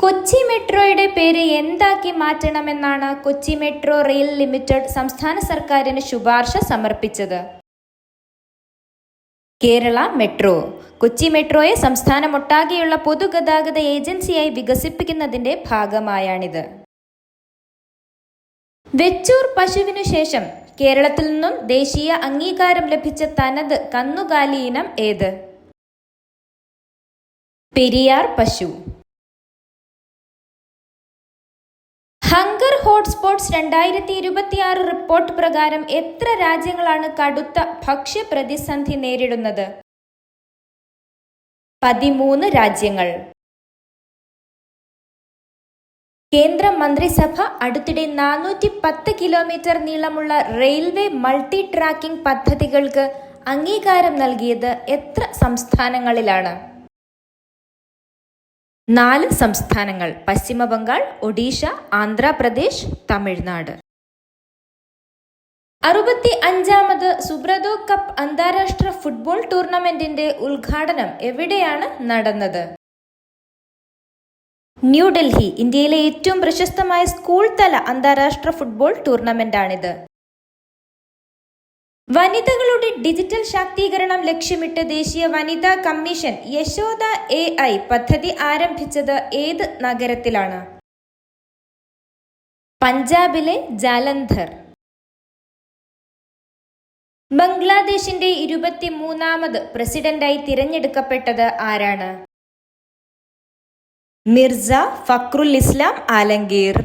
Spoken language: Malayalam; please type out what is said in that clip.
കൊച്ചി മെട്രോയുടെ പേര് എന്താക്കി മാറ്റണമെന്നാണ് കൊച്ചി മെട്രോ റെയിൽ ലിമിറ്റഡ് സംസ്ഥാന സർക്കാരിന് ശുപാർശ സമർപ്പിച്ചത്. കേരള മെട്രോ കൊച്ചി മെട്രോയെ സംസ്ഥാനമൊട്ടാകെയുള്ള പൊതുഗതാഗത ഏജൻസിയായി വികസിപ്പിക്കുന്നതിന്റെ ഭാഗമായാണിത്. വെച്ചൂർ പശുവിനു ശേഷം കേരളത്തിൽ നിന്നും ദേശീയ അംഗീകാരം ലഭിച്ച തനത് കന്നുകാലി ഇനം ഏത്? പെരിയാർ പശു. ഹങ്കർ ഹോട്ട്സ്പോട്ട്സ് 2026 റിപ്പോർട്ട് പ്രകാരം എത്ര രാജ്യങ്ങളാണ് കടുത്ത ഭക്ഷ്യപ്രതിസന്ധി നേരിടുന്നത്? 13 രാജ്യങ്ങൾ. കേന്ദ്ര മന്ത്രിസഭ അടുത്തിടെ 410 കിലോമീറ്റർ നീളമുള്ള റെയിൽവേ മൾട്ടി ട്രാക്കിംഗ് പദ്ധതികൾക്ക് അംഗീകാരം നൽകിയത് എത്ര സംസ്ഥാനങ്ങളിലാണ്? 4 സംസ്ഥാനങ്ങൾ: പശ്ചിമ ബംഗാൾ, ഒഡീഷ, ആന്ധ്രാപ്രദേശ്, തമിഴ്നാട്. 65ാമത് സുബ്രതോ കപ്പ് അന്താരാഷ്ട്ര ഫുട്ബോൾ ടൂർണമെന്റിന്റെ ഉദ്ഘാടനം എവിടെയാണ് നടന്നത്? ന്യൂഡൽഹി. ഇന്ത്യയിലെ ഏറ്റവും പ്രശസ്തമായ സ്കൂൾ തല അന്താരാഷ്ട്ര ഫുട്ബോൾ ടൂർണമെന്റാണിത്. വനിതകളുടെ ഡിജിറ്റൽ ശാക്തീകരണം ലക്ഷ്യമിട്ട് ദേശീയ വനിതാ കമ്മീഷൻ യശോദ AI പദ്ധതി ആരംഭിച്ചത് ഏത് നഗരത്തിലാണ്? പഞ്ചാബിലെ ജാലന്ധർ. ബംഗ്ലാദേശിന്റെ 23ാമത് പ്രസിഡന്റായി തിരഞ്ഞെടുക്കപ്പെട്ടത് ആരാണ്? മിർസ ഫക്രുൽ ഇസ്ലാം ആലംഗീർ.